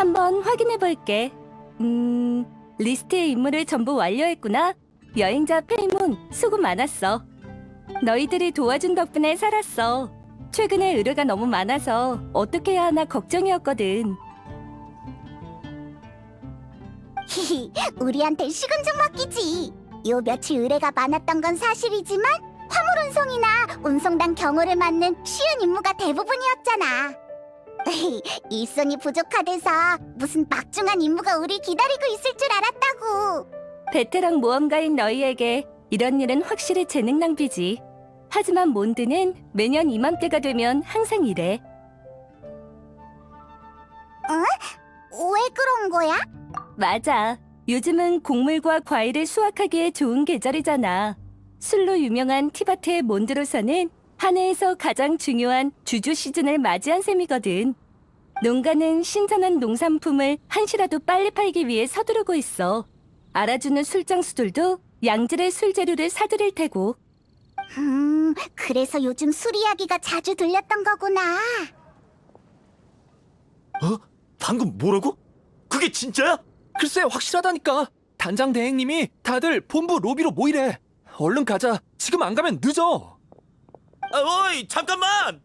한번 확인해 볼게. 리스트의 임무를 전부 완료했구나. 여행자 페이몬, 수고 많았어. 너희들이 도와준 덕분에 살았어. 최근에 의뢰가 너무 많아서 어떻게 해야 하나 걱정이었거든. 히히, 우리한텐 식은 죽 먹기지. 요 며칠 의뢰가 많았던 건 사실이지만 화물 운송이나 운송단 경호를 맡는 쉬운 임무가 대부분이었잖아. 일손이 부족하대서 무슨 막중한 임무가 우리 기다리고 있을 줄 알았다고. 베테랑 모험가인 너희에게 이런 일은 확실히 재능 낭비지. 하지만 몬드는 매년 이맘때가 되면 항상 이래. 왜 그런 거야? 맞아. 요즘은 곡물과 과일을 수확하기에 좋은 계절이잖아. 술로 유명한 티바트의 몬드로서는 한 해에서 가장 중요한 주주 시즌을 맞이한 셈이거든. 농가는 신선한 농산품을 한시라도 빨리 팔기 위해 서두르고 있어. 알아주는 술장수들도 양질의 술재료를 사들일 테고. 그래서 요즘 술 이야기가 자주 들렸던 거구나. 어? 방금 뭐라고? 그게 진짜야? 글쎄 확실하다니까. 단장 대행님이 다들 본부 로비로 모이래. 얼른 가자. 지금 안 가면 늦어. 어이, 잠깐만!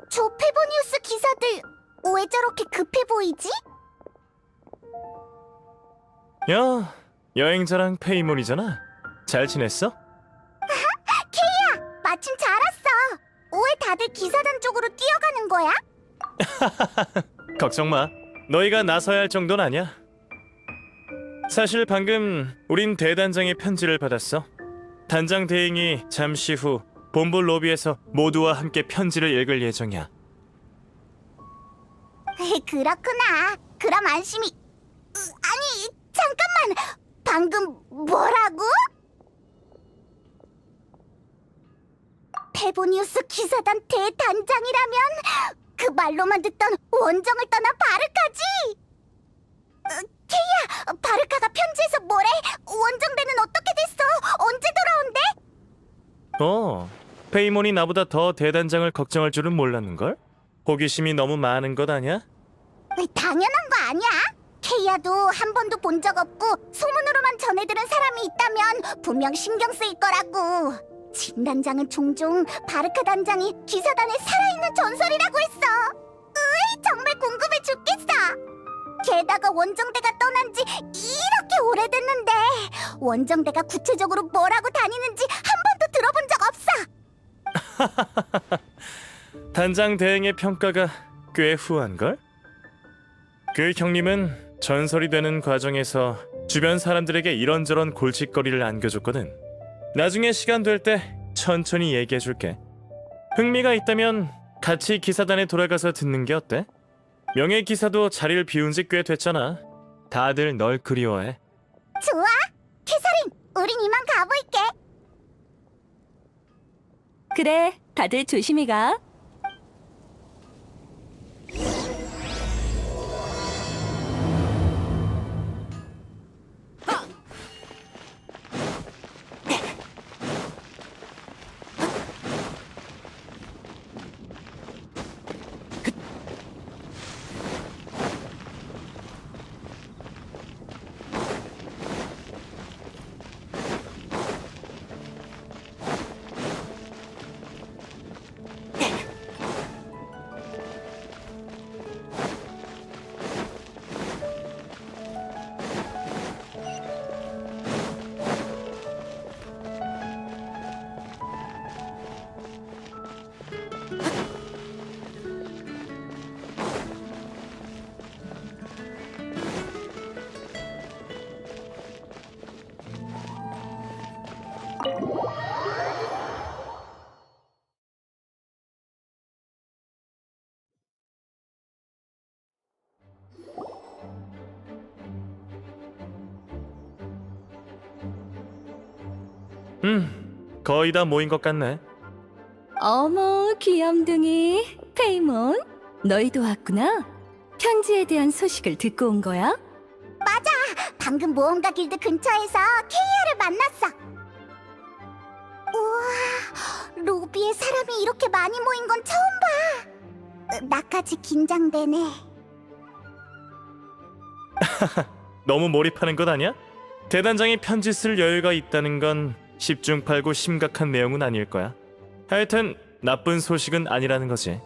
저 페보니우스 기사들 왜 저렇게 급해 보이지? 야, 여행자랑 페이몬이잖아. 잘 지냈어? 마침 잘 왔어. 왜 다들 기사단 쪽으로 뛰어가는 거야? 걱정 마. 너희가 나서야 할 정도는 아니야. 사실 방금 우린 대단장의 편지를 받았어. 단장 대행이 잠시 후 본부 로비에서 모두와 함께 편지를 읽을 예정이야. 그렇구나. 그럼 안심이... 아니, 잠깐만. 방금 뭐라고? 페보니우스 기사단 대단장이라면 그 말로만 듣던 원정을 떠나 바르카지? 케이야, 바르카가 편지에서 뭐래? 원정대는 어떻게 됐어? 언제 돌아온대? 페이몬이 나보다 더 대단장을 걱정할 줄은 몰랐는걸? 호기심이 너무 많은 것 아냐? 당연한 거 아니야? 케이야도 한 번도 본 적 없고 소문으로만 전해들은 사람이 있다면 분명 신경 쓰일 거라고. 진 단장은 종종 바르카 단장이 기사단에 살아있는 전설이라고 했어. 정말 궁금해 죽겠어. 게다가 원정대가 떠난 지 이렇게 오래됐는데 원정대가 구체적으로 뭐라고 다니는지 한 번도 들어본 적 없어. 단장 대행의 평가가 꽤 후한걸? 그 형님은 전설이 되는 과정에서 주변 사람들에게 이런저런 골칫거리를 안겨줬거든. 나중에 시간 될 때 천천히 얘기해줄게. 흥미가 있다면 같이 기사단에 돌아가서 듣는 게 어때? 명예 기사도 자리를 비운 지 꽤 됐잖아. 다들 널 그리워해. 좋아. 캐서린, 우린 이만 가볼게. 그래, 다들 조심히 가. 거의 다 모인 것 같네. 어머, 귀염둥이. 페이몬, 너희도 왔구나. 편지에 대한 소식을 듣고 온 거야? 방금 모험가 길드 근처에서 케이아를 만났어. 우와, 로비에 사람이 이렇게 많이 모인 건 처음 봐. 나까지 긴장되네. 너무 몰입하는 것 아니야? 대단장이 편지 쓸 여유가 있다는 건 십중팔구 심각한 내용은 아닐 거야. 하여튼 나쁜 소식은 아니라는 거지.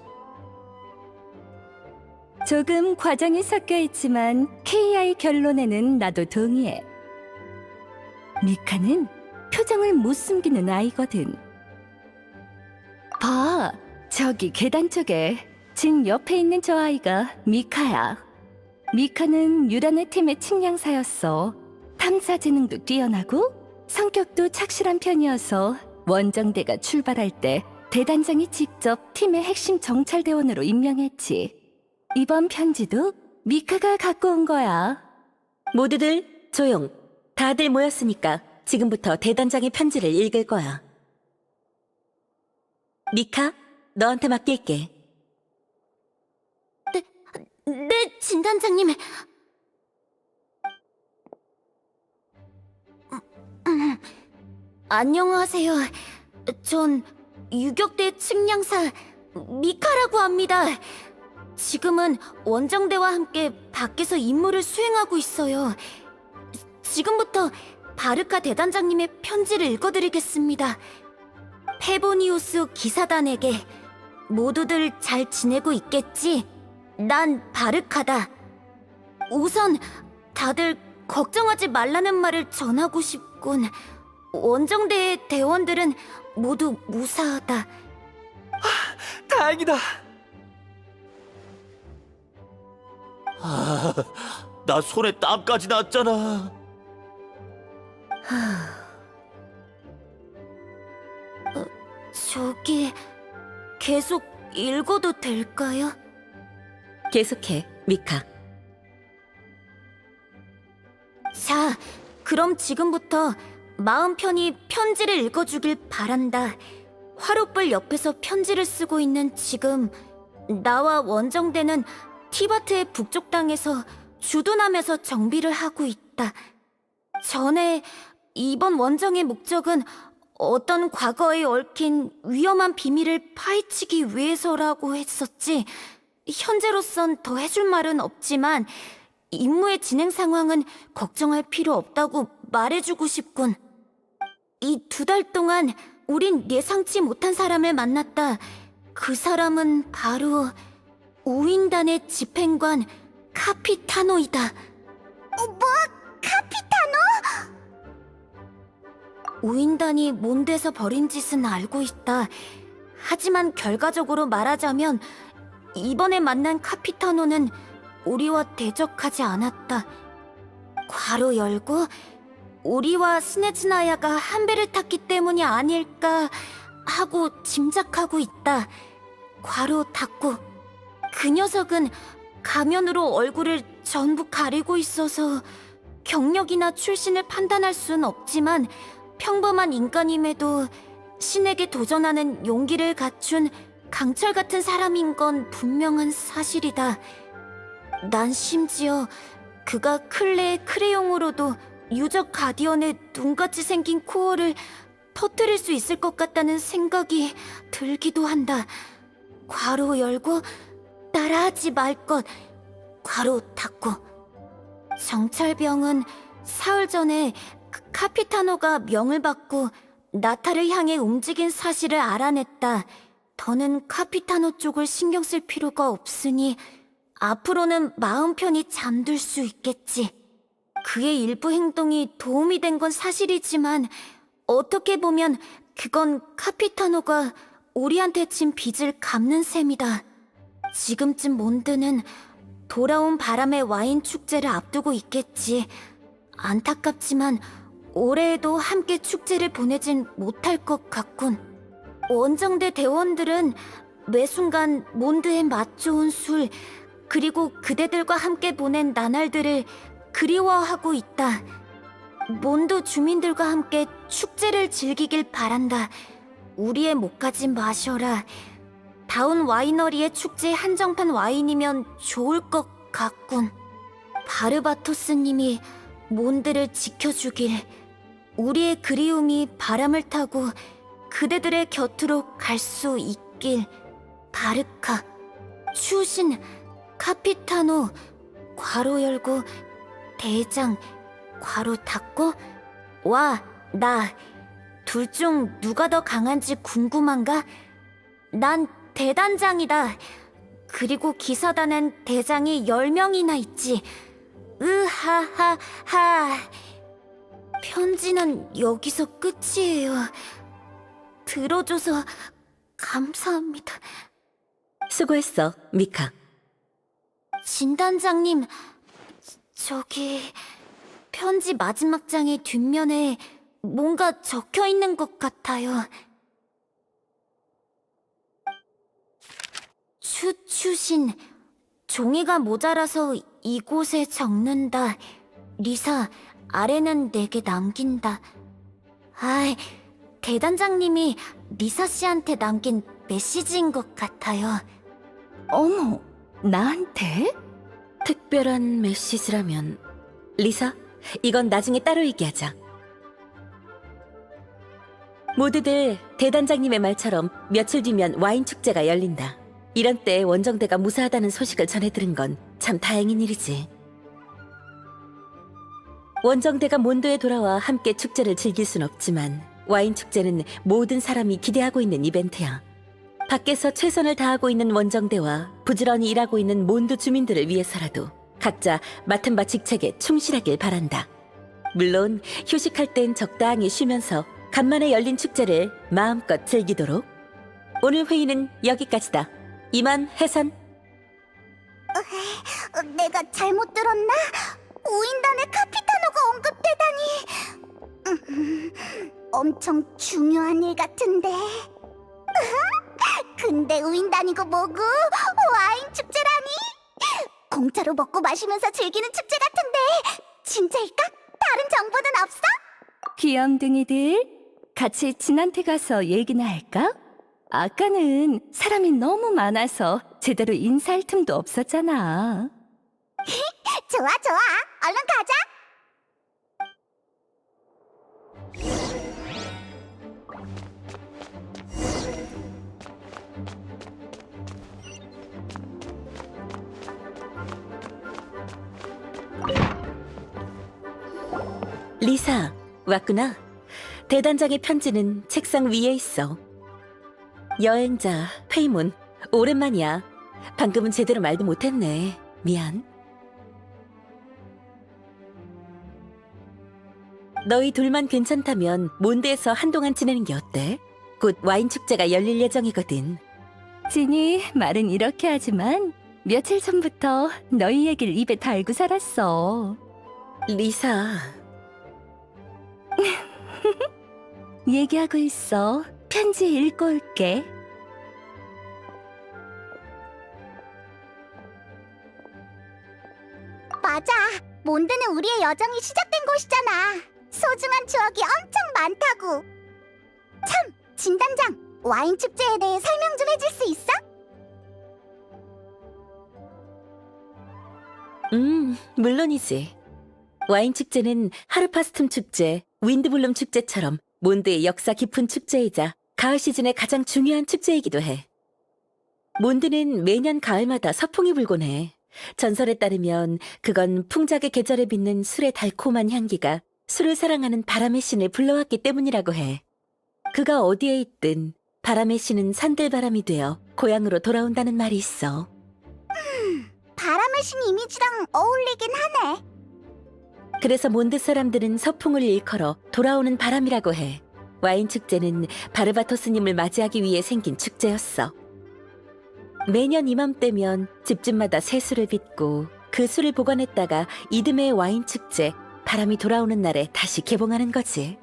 조금 과장이 섞여 있지만 KI 결론에는 나도 동의해. 미카는 표정을 못 숨기는 아이거든. 봐, 저기 계단 쪽에 진 옆에 있는 저 아이가 미카야. 미카는 유란의 팀의 측량사였어. 탐사 재능도 뛰어나고 성격도 착실한 편이어서 원정대가 출발할 때 대단장이 직접 팀의 핵심 정찰대원으로 임명했지. 이번 편지도 미카가 갖고 온 거야. 모두들 조용. 다들 모였으니까 지금부터 대단장의 편지를 읽을 거야. 미카, 너한테 맡길게. 네, 진단장님. 안녕하세요. 전 유격대 측량사 미카라고 합니다. 지금은 원정대와 함께 밖에서 임무를 수행하고 있어요. 지금부터 바르카 대단장님의 편지를 읽어드리겠습니다. 페보니우스 기사단에게 모두들 잘 지내고 있겠지? 난 바르카다. 우선 다들 걱정하지 말라는 말을 전하고 싶군. 원정대의 대원들은 모두 무사하다. 다행이다. 나 손에 땀까지 났잖아. 저기 계속 읽어도 될까요? 계속해, 미카. 자, 그럼 지금부터 마음 편히 편지를 읽어주길 바란다. 화롯불 옆에서 편지를 쓰고 있는 지금 나와 원정대는 티바트의 북쪽 땅에서 주둔하면서 정비를 하고 있다. 전에 이번 원정의 목적은 어떤 과거에 얽힌 위험한 비밀을 파헤치기 위해서라고 했었지. 현재로선 더 해줄 말은 없지만 임무의 진행 상황은 걱정할 필요 없다고 말해주고 싶군. 이 2달 동안 우린 예상치 못한 사람을 만났다. 그 사람은 바로 우인단의 집행관 카피타노이다. 뭐? 카피타노? 우인단이 몬드에서 벌인 짓은 알고 있다. 하지만 결과적으로 말하자면 이번에 만난 카피타노는 우리와 대적하지 않았다. 괄호 열고 우리와 스네츠나야가 한 배를 탔기 때문이 아닐까 하고 짐작하고 있다. 괄호 닫고. 그 녀석은 가면으로 얼굴을 전부 가리고 있어서 경력이나 출신을 판단할 순 없지만 평범한 인간임에도 신에게 도전하는 용기를 갖춘 강철 같은 사람인 건 분명한 사실이다. 난 심지어 그가 클레의 크레용으로도 유적 가디언의 눈같이 생긴 코어를 터뜨릴 수 있을 것 같다는 생각이 들기도 한다. 괄호 열고 따라하지 말 것. 괄호 닫고. 정찰병은 사흘 전에 카피타노가 명을 받고 나타를 향해 움직인 사실을 알아냈다. 더는 카피타노 쪽을 신경 쓸 필요가 없으니 앞으로는 마음 편히 잠들 수 있겠지. 그의 일부 행동이 도움이 된 건 사실이지만 어떻게 보면 그건 카피타노가 우리한테 진 빚을 갚는 셈이다. 지금쯤 몬드는 돌아온 바람의 와인 축제를 앞두고 있겠지. 안타깝지만 올해에도 함께 축제를 보내진 못할 것 같군. 원정대 대원들은 매 순간 몬드의 맛 좋은 술, 그리고 그대들과 함께 보낸 나날들을 그리워하고 있다. 몬드 주민들과 함께 축제를 즐기길 바란다. 우리의 목까지 마셔라. 다운 와이너리의 축제 한정판 와인이면 좋을 것 같군. 바르바토스님이 몬드를 지켜주길. 우리의 그리움이 바람을 타고 그대들의 곁으로 갈 수 있길. 바르카, 추신, 카피타노, 괄호 열고, 대장, 괄호 닫고, 와, 나. 둘 중 누가 더 강한지 궁금한가? 난 대단장이다. 그리고 기사단엔 대장이 10명이나 있지. 으하하하. 편지는 여기서 끝이에요. 들어줘서 감사합니다. 수고했어, 미카. 진단장님, 저기 편지 마지막 장의 뒷면에 뭔가 적혀 있는 것 같아요. 추신, 종이가 모자라서 이곳에 적는다. 리사, 아래는 내게 남긴다. 아이, 대단장님이 리사 씨한테 남긴 메시지인 것 같아요. 어머, 나한테? 특별한 메시지라면 리사, 이건 나중에 따로 얘기하자. 모두들 대단장님의 말처럼 며칠 뒤면 와인 축제가 열린다. 이런 때 원정대가 무사하다는 소식을 전해 들은 건 참 다행인 일이지. 원정대가 몬도에 돌아와 함께 축제를 즐길 순 없지만 와인 축제는 모든 사람이 기대하고 있는 이벤트야. 밖에서 최선을 다하고 있는 원정대와 부지런히 일하고 있는 몬도 주민들을 위해서라도 각자 맡은 바 직책에 충실하길 바란다. 물론 휴식할 땐 적당히 쉬면서 간만에 열린 축제를 마음껏 즐기도록. 오늘 회의는 여기까지다. 이만 해산. 내가 잘못 들었나? 우인단의 카피타노가 언급되다니. 엄청 중요한 일 같은데. 근데 우인단이고 뭐고 와인 축제라니. 공짜로 먹고 마시면서 즐기는 축제 같은데 진짜일까? 다른 정보는 없어? 귀염둥이들, 같이 진한테 가서 얘기나 할까? 아까는 사람이 너무 많아서 제대로 인사할 틈도 없었잖아. 좋아, 얼른 가자. 리사, 왔구나. 대단장의 편지는 책상 위에 있어. 여행자, 페이몬, 오랜만이야. 방금은 제대로 말도 못했네. 미안. 너희 둘만 괜찮다면 몬드에서 한동안 지내는 게 어때? 곧 와인 축제가 열릴 예정이거든. 진이 말은 이렇게 하지만 며칠 전부터 너희 얘기를 입에 달고 살았어. 리사, 얘기하고 있어. 편지 읽고 올게. 맞아. 몬드는 우리의 여정이 시작된 곳이잖아. 소중한 추억이 엄청 많다고. 참, 진단장, 와인 축제에 대해 설명 좀 해줄 수 있어? 물론이지. 와인 축제는 하르파스툼 축제, 윈드블룸 축제처럼 몬드의 역사 깊은 축제이자 가을 시즌의 가장 중요한 축제이기도 해. 몬드는 매년 가을마다 서풍이 불곤 해. 전설에 따르면 그건 풍작의 계절에 빚는 술의 달콤한 향기가 술을 사랑하는 바람의 신을 불러왔기 때문이라고 해. 그가 어디에 있든 바람의 신은 산들바람이 되어 고향으로 돌아온다는 말이 있어. 바람의 신 이미지랑 어울리긴 하네. 그래서 몬드 사람들은 서풍을 일컬어 돌아오는 바람이라고 해. 와인 축제는 바르바토스님을 맞이하기 위해 생긴 축제였어. 매년 이맘때면 집집마다 새 술을 빚고 그 술을 보관했다가 이듬해의 와인 축제, 바람이 돌아오는 날에 다시 개봉하는 거지.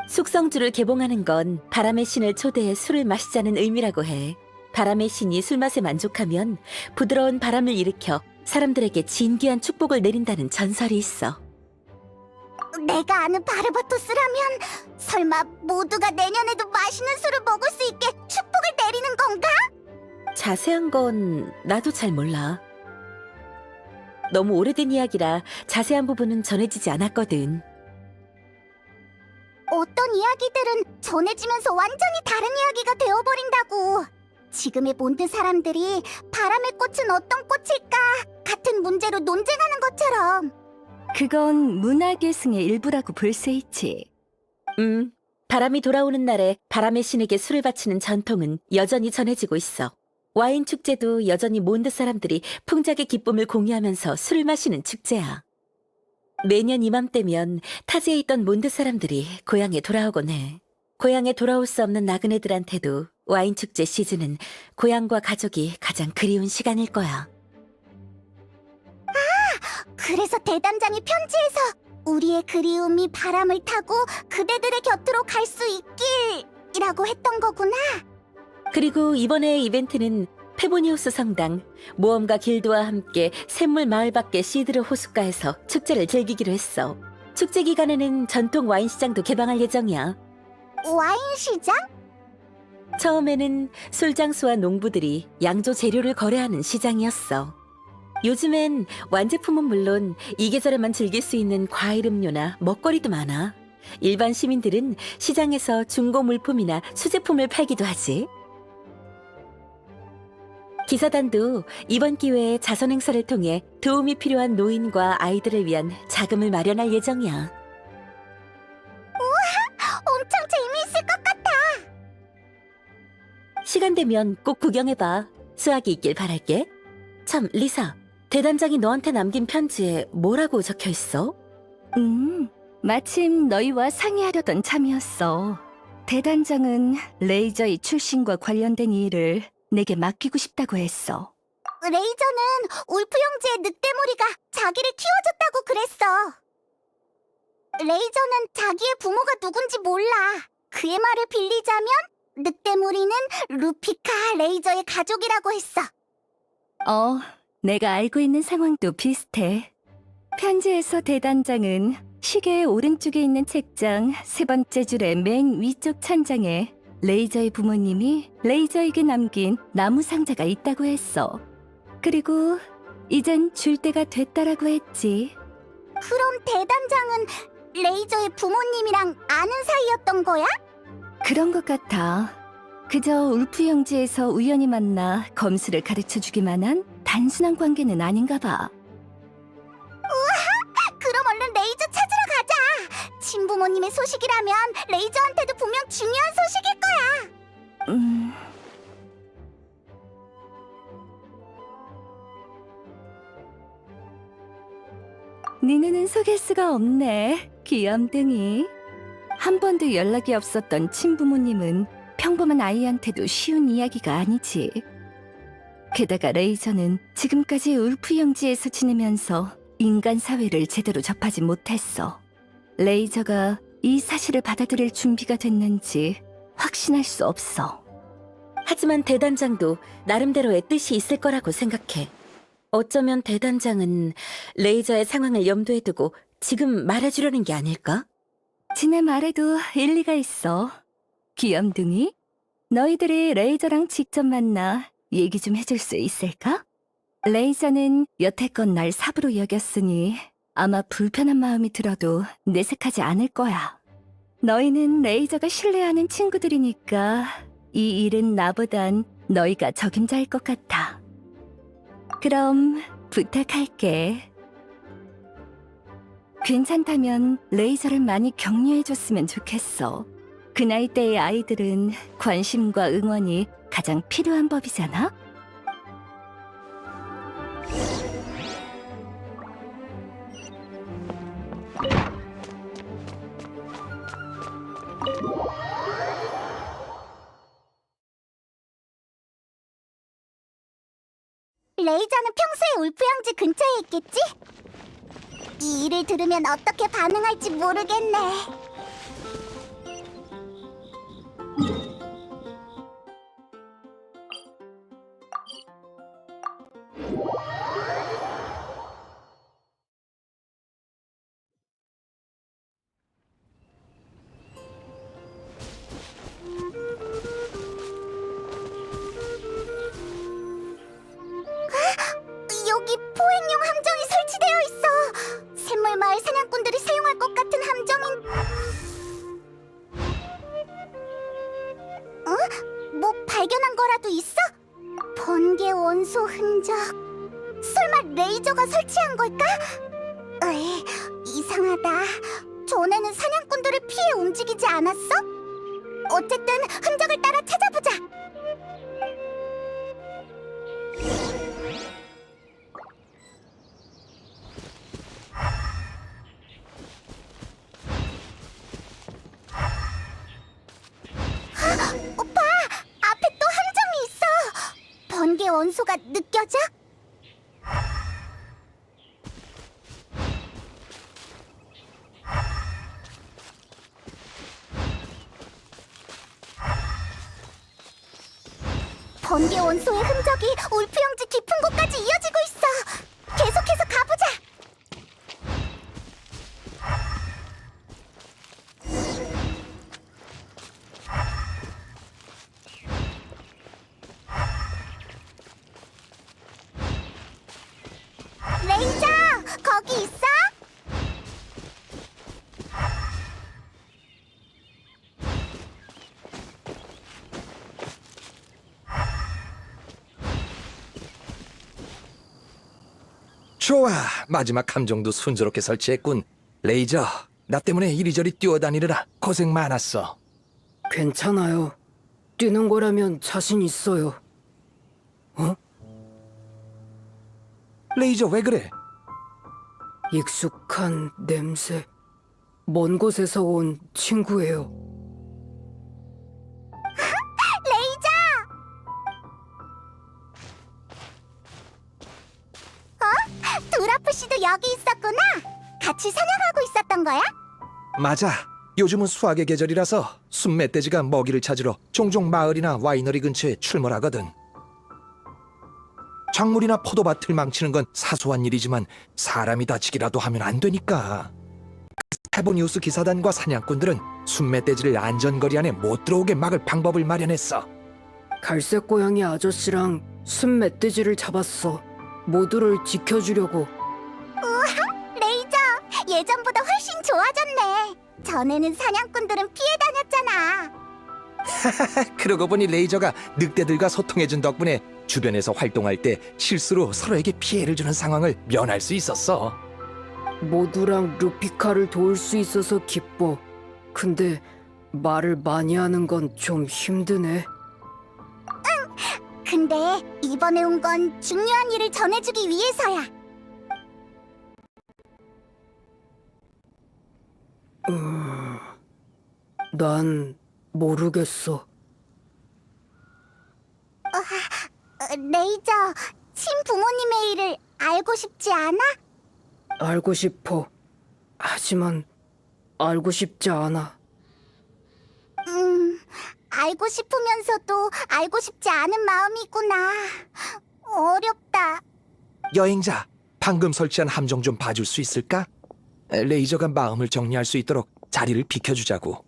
숙성주를 개봉하는 건 바람의 신을 초대해 술을 마시자는 의미라고 해. 바람의 신이 술맛에 만족하면 부드러운 바람을 일으켜 사람들에게 진귀한 축복을 내린다는 전설이 있어. 내가 아는 바르바토스라면 설마 모두가 내년에도 맛있는 술을 먹을 수 있게 축복을 내리는 건가? 자세한 건 나도 잘 몰라. 너무 오래된 이야기라 자세한 부분은 전해지지 않았거든. 어떤 이야기들은 전해지면서 완전히 다른 이야기가 되어버린다고. 지금의 몬드 사람들이 바람의 꽃은 어떤 꽃일까 같은 문제로 논쟁하는 것처럼. 그건 문화계승의 일부라고 볼 수 있지. 바람이 돌아오는 날에 바람의 신에게 술을 바치는 전통은 여전히 전해지고 있어. 와인 축제도 여전히 몬드 사람들이 풍작의 기쁨을 공유하면서 술을 마시는 축제야. 매년 이맘때면 타지에 있던 몬드 사람들이 고향에 돌아오곤 해. 고향에 돌아올 수 없는 나그네들한테도 와인 축제 시즌은 고향과 가족이 가장 그리운 시간일 거야. 그래서 대단장이 편지에서 우리의 그리움이 바람을 타고 그대들의 곁으로 갈 수 있길이라고 했던 거구나. 그리고 이번에의 이벤트는 페보니우스 성당, 모험가 길드와 함께 샘물 마을 밖의 시드르 호숫가에서 축제를 즐기기로 했어. 축제 기간에는 전통 와인 시장도 개방할 예정이야. 와인 시장? 처음에는 술장수와 농부들이 양조 재료를 거래하는 시장이었어. 요즘엔 완제품은 물론 이 계절에만 즐길 수 있는 과일 음료나 먹거리도 많아. 일반 시민들은 시장에서 중고 물품이나 수제품을 팔기도 하지. 기사단도 이번 기회에 자선 행사를 통해 도움이 필요한 노인과 아이들을 위한 자금을 마련할 예정이야. 엄청 재미있을 것 같아. 시간 되면 꼭 구경해봐. 수학이 있길 바랄게. 참, 리사. 대단장이 너한테 남긴 편지에 뭐라고 적혀 있어? 마침 너희와 상의하려던 참이었어. 대단장은 레이저의 출신과 관련된 일을 내게 맡기고 싶다고 했어. 레이저는 울프 형제의 늑대무리가 자기를 키워줬다고 그랬어. 레이저는 자기의 부모가 누군지 몰라. 그의 말을 빌리자면 늑대무리는 루피카 레이저의 가족이라고 했어. 내가 알고 있는 상황도 비슷해. 편지에서 대단장은 시계의 오른쪽에 있는 책장 세 번째 줄의 맨 위쪽 찬장에 레이저의 부모님이 레이저에게 남긴 나무 상자가 있다고 했어. 그리고 이젠 줄 때가 됐다라고 했지. 그럼 대단장은 레이저의 부모님이랑 아는 사이였던 거야? 그런 것 같아. 그저 울프 영지에서 우연히 만나 검수를 가르쳐주기만 한 단순한 관계는 아닌가 봐. 그럼 얼른 레이저 찾으러 가자. 친부모님의 소식이라면 레이저한테도 분명 중요한 소식일 거야. 네 눈은 속일 수가 없네, 귀염둥이. 한 번도 연락이 없었던 친부모님은 평범한 아이한테도 쉬운 이야기가 아니지. 게다가 레이저는 지금까지 울프 영지에서 지내면서 인간 사회를 제대로 접하지 못했어. 레이저가 이 사실을 받아들일 준비가 됐는지 확신할 수 없어. 하지만 대단장도 나름대로의 뜻이 있을 거라고 생각해. 어쩌면 대단장은 레이저의 상황을 염두에 두고 지금 말해주려는 게 아닐까? 지네 말에도 일리가 있어. 귀염둥이, 너희들이 레이저랑 직접 만나 얘기 좀 해줄 수 있을까? 레이저는 여태껏 날 사부로 여겼으니 아마 불편한 마음이 들어도 내색하지 않을 거야. 너희는 레이저가 신뢰하는 친구들이니까 이 일은 나보단 너희가 적임자일 것 같아. 그럼 부탁할게. 괜찮다면 레이저를 많이 격려해줬으면 좋겠어. 그 나이대의 아이들은 관심과 응원이 가장 필요한 법이잖아? 레이저는 평소에 울프 형제 근처에 있겠지? 이 일을 들으면 어떻게 반응할지 모르겠네. 여기 포획용 함정이 설치되어 있어. 샘물마을 사냥꾼들이 사용할 것 같은 함정인... 뭐라도 있어? 번개 원소 흔적. 설마 레이저가 설치한 걸까? 에이, 이상하다. 전에는 사냥꾼들을 피해 움직이지 않았어? 어쨌든 흔적을 따라 찾아보자. 오빠, 앞에 또 함정이 있어. 번개 원소가 느껴져? 번개 원소의 흔적이 울프영지 깊은 곳까지 이어지고 있어. 계속해서 가보자. 레이저, 거기 있어? 좋아, 마지막 함정도 순조롭게 설치했군. 레이저, 나 때문에 이리저리 뛰어다니느라 고생 많았어. 괜찮아요. 뛰는 거라면 자신 있어요. 레이저 왜 그래? 익숙한 냄새. 먼 곳에서 온 친구예요. 레이저! 두라프 씨도 여기 있었구나. 같이 사냥하고 있었던 거야? 맞아. 요즘은 수확의 계절이라서 순멧돼지가 먹이를 찾으러 종종 마을이나 와이너리 근처에 출몰하거든. 작물이나 포도밭을 망치는 건 사소한 일이지만 사람이 다치기라도 하면 안 되니까. 해보니우스 기사단과 사냥꾼들은 순멧돼지를 안전거리 안에 못 들어오게 막을 방법을 마련했어. 갈색 고양이 아저씨랑 순 멧돼지를 잡았어. 모두를 지켜주려고. 레이저, 예전보다 훨씬 좋아졌네. 전에는 사냥꾼들은 피해 다녔잖아. 그러고 보니 레이저가 늑대들과 소통해준 덕분에 주변에서 활동할 때 실수로 서로에게 피해를 주는 상황을 면할 수 있었어. 모두랑 루피카를 도울 수 있어서 기뻐. 근데 말을 많이 하는 건 좀 힘드네. 근데 이번에 온 건 중요한 일을 전해주기 위해서야. 난 모르겠어. 레이저, 친부모님의 일을 알고 싶지 않아? 알고 싶어. 하지만 알고 싶지 않아. 알고 싶으면서도 알고 싶지 않은 마음이구나. 어렵다. 여행자, 방금 설치한 함정 좀 봐줄 수 있을까? 레이저가 마음을 정리할 수 있도록 자리를 비켜주자고.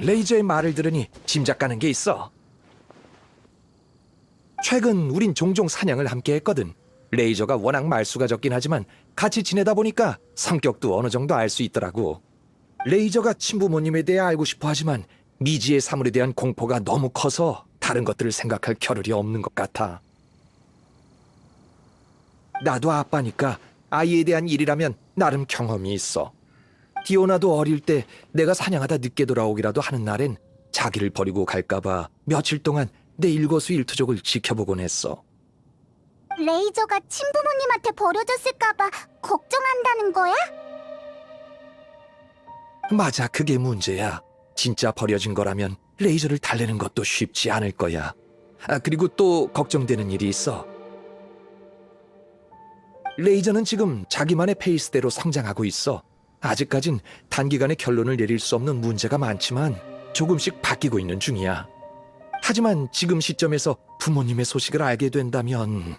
레이저의 말을 들으니 짐작 가는 게 있어. 최근 우린 종종 사냥을 함께 했거든. 레이저가 워낙 말수가 적긴 하지만 같이 지내다 보니까 성격도 어느 정도 알 수 있더라고. 레이저가 친부모님에 대해 알고 싶어 하지만 미지의 사물에 대한 공포가 너무 커서 다른 것들을 생각할 겨를이 없는 것 같아. 나도 아빠니까 아이에 대한 일이라면 나름 경험이 있어. 디오나도 어릴 때 내가 사냥하다 늦게 돌아오기라도 하는 날엔 자기를 버리고 갈까봐 며칠 동안 내 일거수일투족을 지켜보곤 했어. 레이저가 친부모님한테 버려졌을까봐 걱정한다는 거야? 맞아, 그게 문제야. 진짜 버려진 거라면 레이저를 달래는 것도 쉽지 않을 거야. 그리고 또 걱정되는 일이 있어. 레이저는 지금 자기만의 페이스대로 성장하고 있어. 아직까진 단기간에 결론을 내릴 수 없는 문제가 많지만 조금씩 바뀌고 있는 중이야. 하지만 지금 시점에서 부모님의 소식을 알게 된다면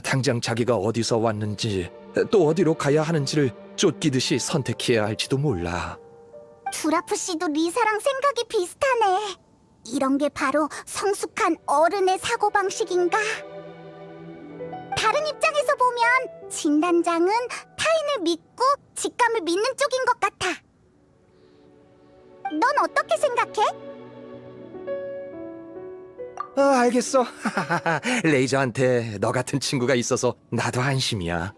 당장 자기가 어디서 왔는지 또 어디로 가야 하는지를 쫓기듯이 선택해야 할지도 몰라. 두라프 씨도 리사랑 생각이 비슷하네. 이런 게 바로 성숙한 어른의 사고방식인가? 다른 입장에서 보면 진단장은 타인을 믿고 직감을 믿는 쪽인 것 같아. 넌 어떻게 생각해? 알겠어. 레이저한테 너 같은 친구가 있어서 나도 안심이야.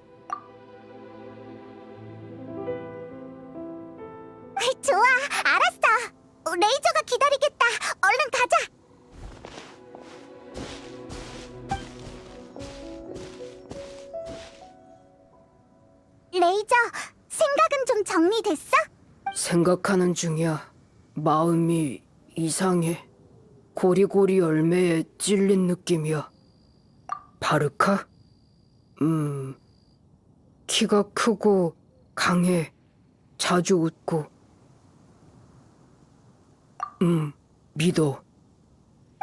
좋아, 알았어. 레이저가 기다리겠다. 얼른 가자. 레이저, 생각은 좀 정리됐어? 생각하는 중이야. 마음이 이상해. 고리고리 열매에 찔린 느낌이야. 바르카? 키가 크고 강해. 자주 웃고. 믿어.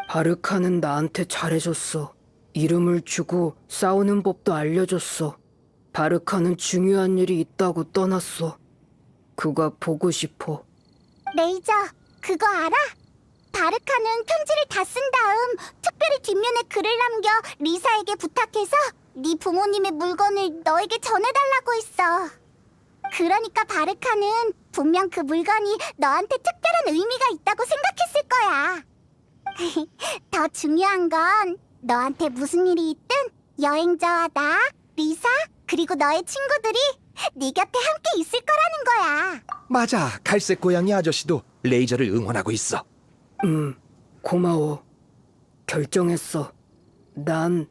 바르카는 나한테 잘해줬어. 이름을 주고 싸우는 법도 알려줬어. 바르카는 중요한 일이 있다고 떠났어. 그가 보고 싶어. 레이저, 그거 알아? 바르카는 편지를 다 쓴 다음 특별히 뒷면에 글을 남겨 리사에게 부탁해서 네 부모님의 물건을 너에게 전해달라고 했어. 그러니까 바르카는 분명 그 물건이 너한테 특별한 의미가 있다고 생각했을 거야. 더 중요한 건 너한테 무슨 일이 있든 여행자와 나, 리사, 그리고 너의 친구들이 네 곁에 함께 있을 거라는 거야. 맞아. 갈색 고양이 아저씨도 레이저를 응원하고 있어. 고마워. 결정했어. 난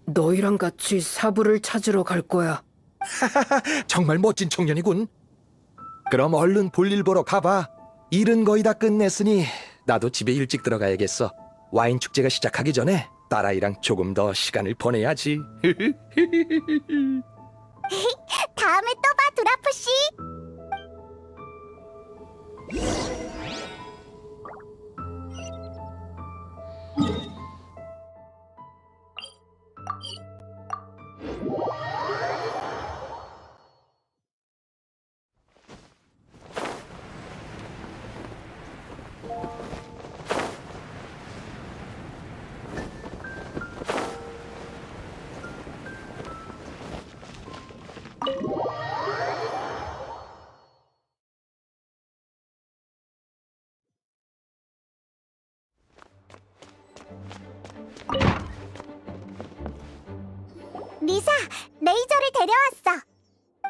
너희랑 같이 사부를 찾으러 갈 거야. 정말 멋진 청년이군. 그럼 얼른 볼일 보러 가봐. 일은 거의 다 끝냈으니 나도 집에 일찍 들어가야겠어. 와인 축제가 시작하기 전에 딸아이랑 조금 더 시간을 보내야지. 다음에 또 봐, 드라프씨. 리사, 레이저를 데려왔어.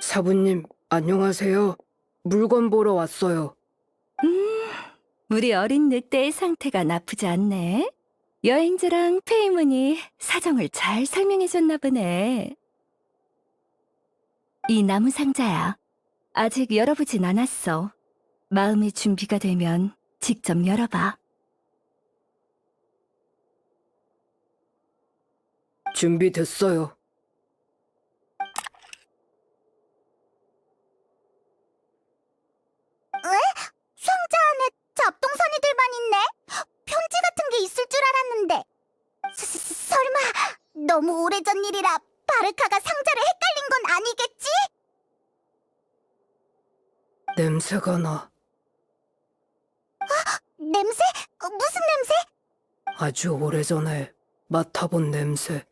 사부님, 안녕하세요. 물건 보러 왔어요. 우리 어린 늑대의 상태가 나쁘지 않네. 여행자랑 페이몬이 사정을 잘 설명해줬나 보네. 이 나무 상자야. 아직 열어보진 않았어. 마음의 준비가 되면 직접 열어봐. 준비됐어요. 상자 안에 잡동사니들만 있네. 편지 같은 게 있을 줄 알았는데. 설마 너무 오래전 일이라 바르카가 상자를 헷갈린 건 아니겠지? 냄새가 나. 냄새? 무슨 냄새? 아주 오래전에 맡아본 냄새.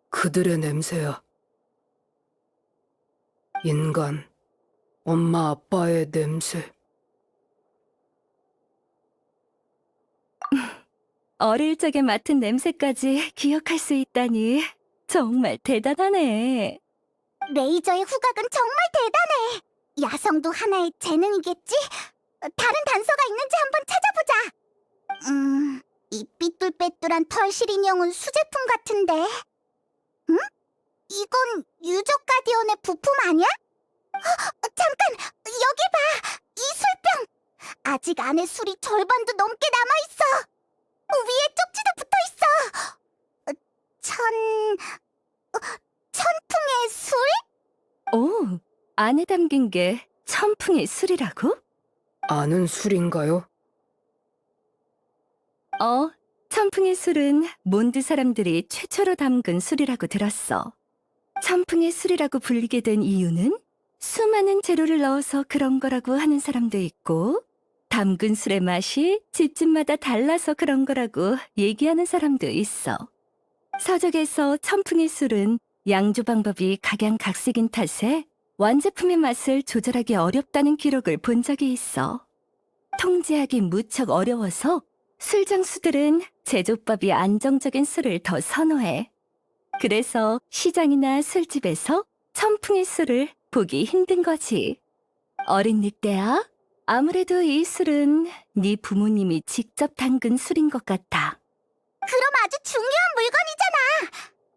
그들의 냄새야. 인간, 엄마 아빠의 냄새. 어릴 적에 맡은 냄새까지 기억할 수 있다니 정말 대단하네. 레이저의 후각은 정말 대단해. 야성도 하나의 재능이겠지? 다른 단서가 있는지 한번 찾아보자. 이 삐뚤빼뚤한 털실 인형은 수제품 같은데. 응? 이건 유적 가디언의 부품 아니야? 잠깐! 여기 봐! 이 술병! 아직 안에 술이 절반도 넘게 남아있어! 위에 쪽지도 붙어있어! 천풍의 술? 오, 안에 담긴 게 천풍의 술이라고? 아는 술인가요? 천풍의 술은 몬드 사람들이 최초로 담근 술이라고 들었어. 천풍의 술이라고 불리게 된 이유는 수많은 재료를 넣어서 그런 거라고 하는 사람도 있고, 담근 술의 맛이 집집마다 달라서 그런 거라고 얘기하는 사람도 있어. 서적에서 천풍의 술은 양조 방법이 각양각색인 탓에 완제품의 맛을 조절하기 어렵다는 기록을 본 적이 있어. 통제하기 무척 어려워서 술장수들은 제조법이 안정적인 술을 더 선호해. 그래서 시장이나 술집에서 천풍의 술을 보기 힘든 거지. 어린 늑대야, 아무래도 이 술은 네 부모님이 직접 담근 술인 것 같아. 그럼 아주 중요한 물건이잖아.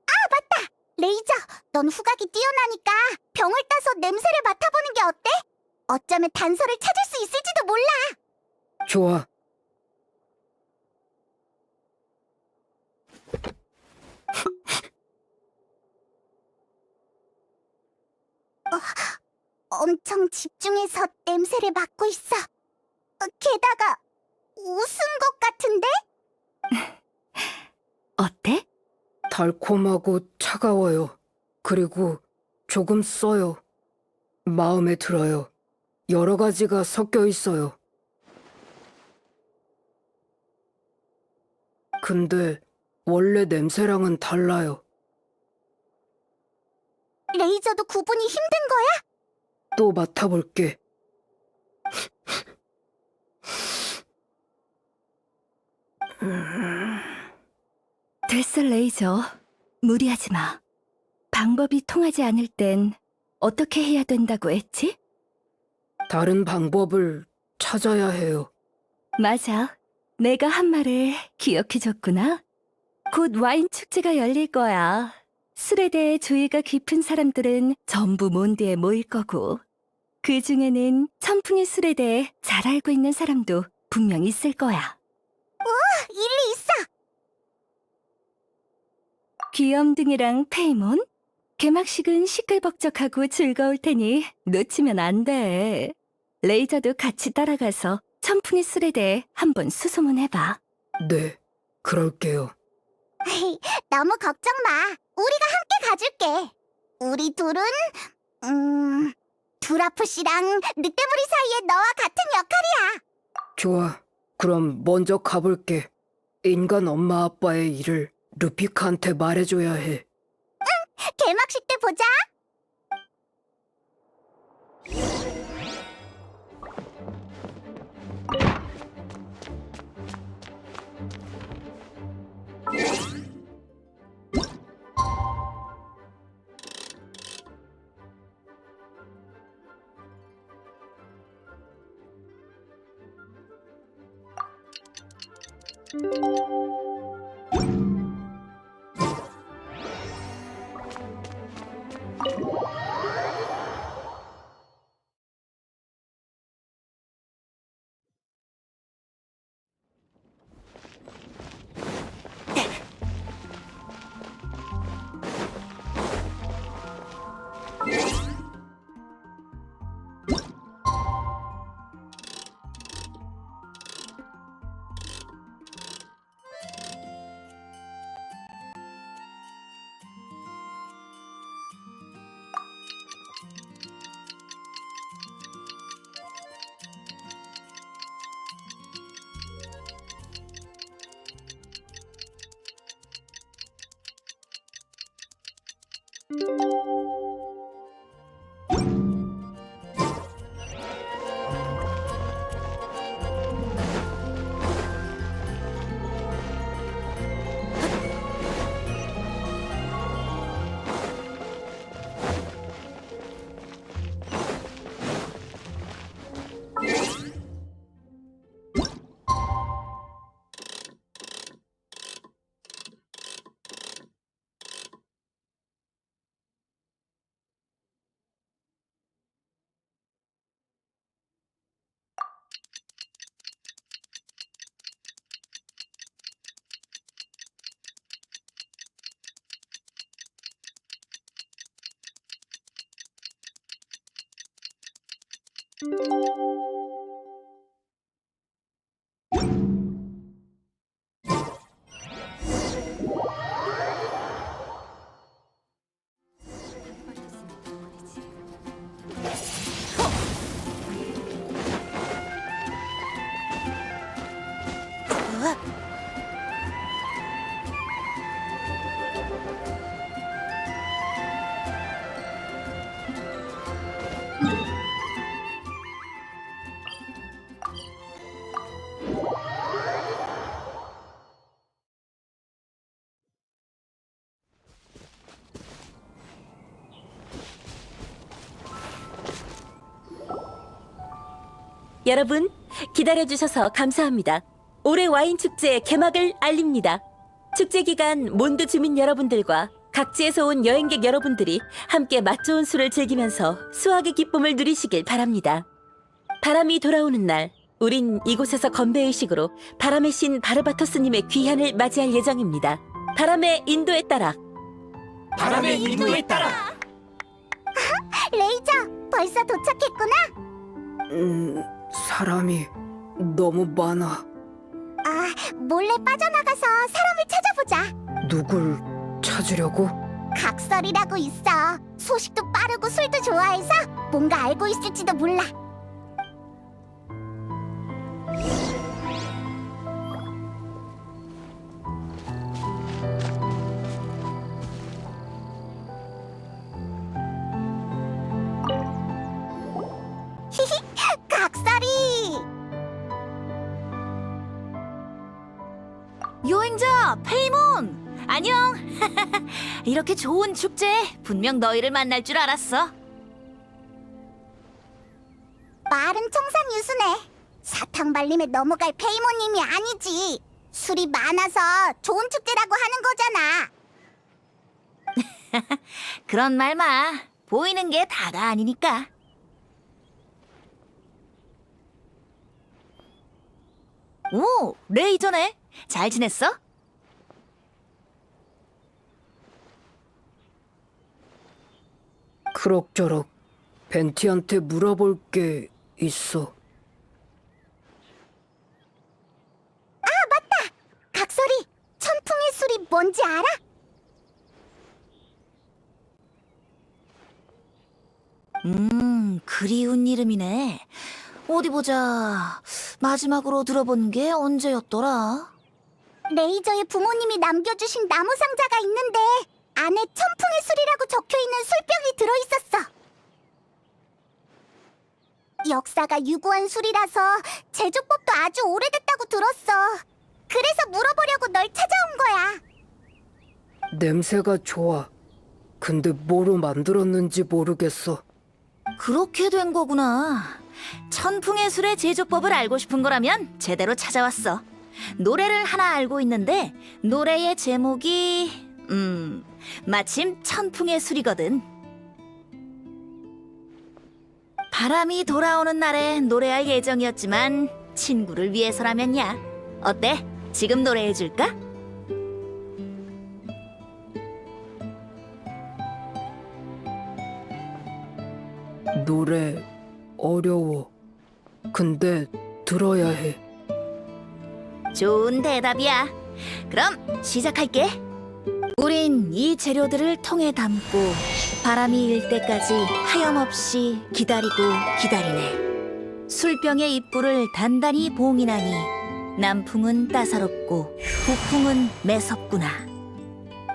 아, 맞다. 레이저, 넌 후각이 뛰어나니까 병을 따서 냄새를 맡아보는 게 어때? 어쩌면 단서를 찾을 수 있을지도 몰라. 좋아. 엄청 집중해서 냄새를 맡고 있어. 게다가 웃은 것 같은데? 어때? 달콤하고 차가워요. 그리고 조금 써요. 마음에 들어요. 여러 가지가 섞여 있어요. 근데 원래 냄새랑은 달라요. 레이저도 구분이 힘든 거야? 또 맡아볼게. 됐어, 레이저. 무리하지 마. 방법이 통하지 않을 땐 어떻게 해야 된다고 했지? 다른 방법을 찾아야 해요. 맞아. 내가 한 말을 기억해줬구나. 곧 와인 축제가 열릴 거야. 술에 대해 조예가 깊은 사람들은 전부 몬드에 모일 거고, 그 중에는 천풍의 술에 대해 잘 알고 있는 사람도 분명 있을 거야. 일리 있어. 귀염둥이랑 페이몬? 개막식은 시끌벅적하고 즐거울 테니 놓치면 안 돼. 레이저도 같이 따라가서 천풍의 술에 대해 한번 수소문해봐. 네, 그럴게요. 너무 걱정 마. 우리가 함께 가줄게. 우리 둘은 두라프 씨랑 늑대무리 사이에 너와 같은 역할이야. 좋아. 그럼 먼저 가볼게. 인간 엄마 아빠의 일을 루피카한테 말해줘야 해. 개막식 때 보자. 여러분, 기다려주셔서 감사합니다. 올해 와인 축제 개막을 알립니다. 축제 기간 몬드 주민 여러분들과 각지에서 온 여행객 여러분들이 함께 맛 좋은 술을 즐기면서 수확의 기쁨을 누리시길 바랍니다. 바람이 돌아오는 날, 우린 이곳에서 건배의식으로 바람의 신 바르바토스님의 귀환을 맞이할 예정입니다. 바람의 인도에 따라. 바람의 인도에 따라. 레이저, 벌써 도착했구나. 사람이 너무 많아. 아, 몰래 빠져나가서 사람을 찾아보자. 누굴 찾으려고? 각설이라고 있어. 소식도 빠르고 술도 좋아해서 뭔가 알고 있을지도 몰라. 히히, 각설이! 여행자 페이몬! 안녕! 이렇게 좋은 축제 분명 너희를 만날 줄 알았어. 말은 청산유수네. 사탕 발림에 넘어갈 페이모님이 아니지. 술이 많아서 좋은 축제라고 하는 거잖아. 그런 말 마. 보이는 게 다가 아니니까. 오, 레이저네. 잘 지냈어? 그럭저럭 벤티한테 물어볼 게 있어. 각설이, 천풍의 술이 뭔지 알아? 그리운 이름이네. 어디 보자. 마지막으로 들어본 게 언제였더라? 레이저의 부모님이 남겨주신 나무 상자가 있는데 안에 천풍의 술이라고 적혀있는 술병이 들어있었어. 역사가 유구한 술이라서 제조법도 아주 오래됐다고 들었어. 그래서 물어보려고 널 찾아온 거야. 냄새가 좋아. 근데 뭐로 만들었는지 모르겠어. 그렇게 된 거구나. 천풍의 술의 제조법을 알고 싶은 거라면 제대로 찾아왔어. 노래를 하나 알고 있는데 노래의 제목이 마침 천풍의 술이거든. 바람이 돌아오는 날에 노래할 예정이었지만 친구를 위해서라면야. 어때? 지금 노래해줄까? 노래 어려워. 근데 들어야 해. 좋은 대답이야. 그럼 시작할게. 우린 이 재료들을 통에 담고 바람이 일 때까지 하염없이 기다리고 기다리네. 술병의 입구를 단단히 봉인하니 남풍은 따사롭고 북풍은 매섭구나.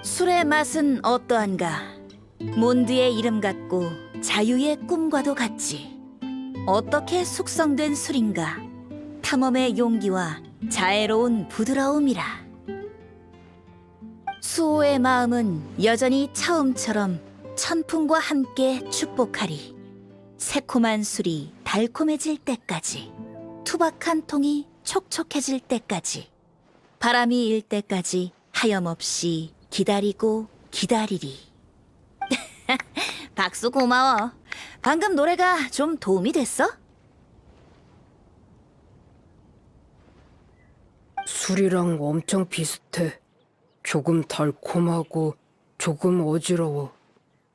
술의 맛은 어떠한가? 몬드의 이름 같고 자유의 꿈과도 같지. 어떻게 숙성된 술인가? 탐험의 용기와 자애로운 부드러움이라. 수호의 마음은 여전히 처음처럼 천풍과 함께 축복하리. 새콤한 술이 달콤해질 때까지, 투박한 통이 촉촉해질 때까지, 바람이 일 때까지 하염없이 기다리고 기다리리. 박수 고마워. 방금 노래가 좀 도움이 됐어? 술이랑 엄청 비슷해. 조금 달콤하고 조금 어지러워.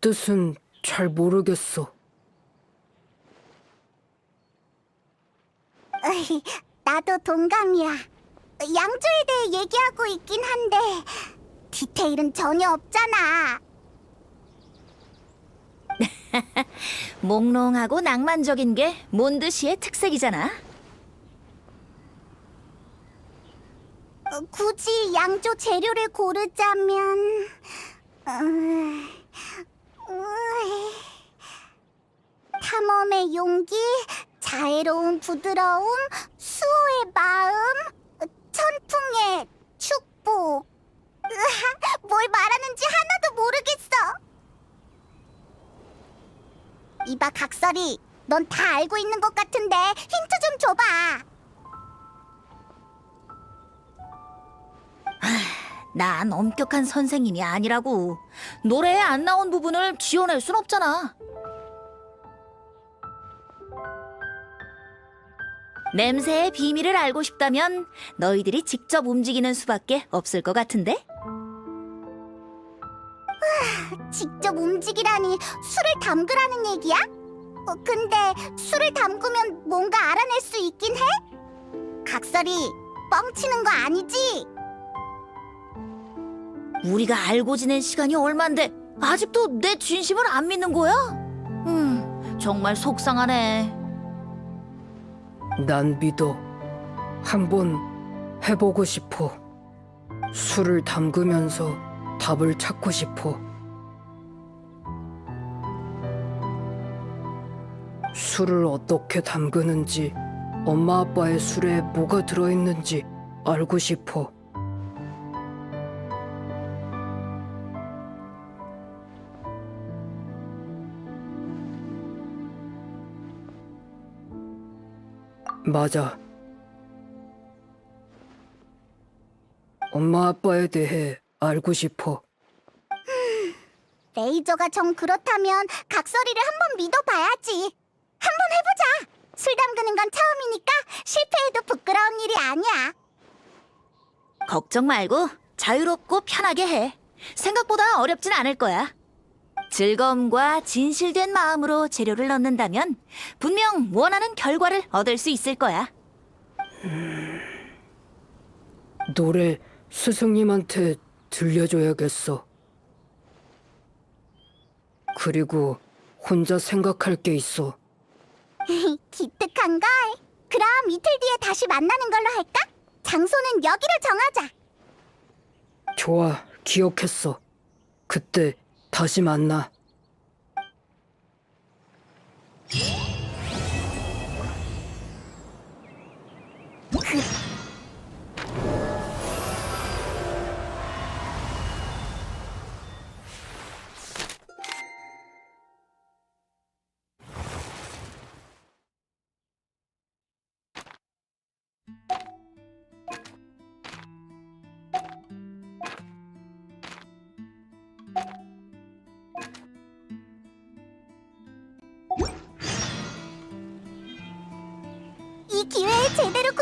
뜻은 잘 모르겠어. 나도 동감이야. 양조에 대해 얘기하고 있긴 한데 디테일은 전혀 없잖아. 몽롱하고 낭만적인 게 몬드시의 특색이잖아. 굳이 양조 재료를 고르자면 탐험의 용기, 자애로운 부드러움, 수호의 마음, 천풍의 축복. 뭘 말하는지 하나도 모르겠어. 이봐 각설이, 넌 다 알고 있는 것 같은데 힌트 좀 줘봐. 난 엄격한 선생님이 아니라고. 노래에 안 나온 부분을 지어낼 순 없잖아. 냄새의 비밀을 알고 싶다면 너희들이 직접 움직이는 수밖에 없을 것 같은데? 직접 움직이라니 술을 담그라는 얘기야? 근데 술을 담그면 뭔가 알아낼 수 있긴 해? 각설이 뻥치는 거 아니지? 우리가 알고 지낸 시간이 얼만데 아직도 내 진심을 안 믿는 거야? 정말 속상하네. 난 믿어. 한번 해보고 싶어. 술을 담그면서 답을 찾고 싶어. 술을 어떻게 담그는지, 엄마 아빠의 술에 뭐가 들어있는지 알고 싶어. 맞아. 엄마 아빠에 대해 알고 싶어. 레이저가 정 그렇다면 각설이를 한번 믿어봐야지. 한번 해보자. 술 담그는 건 처음이니까 실패해도 부끄러운 일이 아니야. 걱정 말고 자유롭고 편하게 해. 생각보다 어렵진 않을 거야. 즐거움과 진실된 마음으로 재료를 넣는다면 분명 원하는 결과를 얻을 수 있을 거야. 노래 스승님한테 들려줘야겠어. 그리고 혼자 생각할 게 있어. 기특한걸. 그럼 이틀 뒤에 다시 만나는 걸로 할까? 장소는 여기로 정하자. 좋아, 기억했어. 그때 다시 만나. 이 기회에 제대로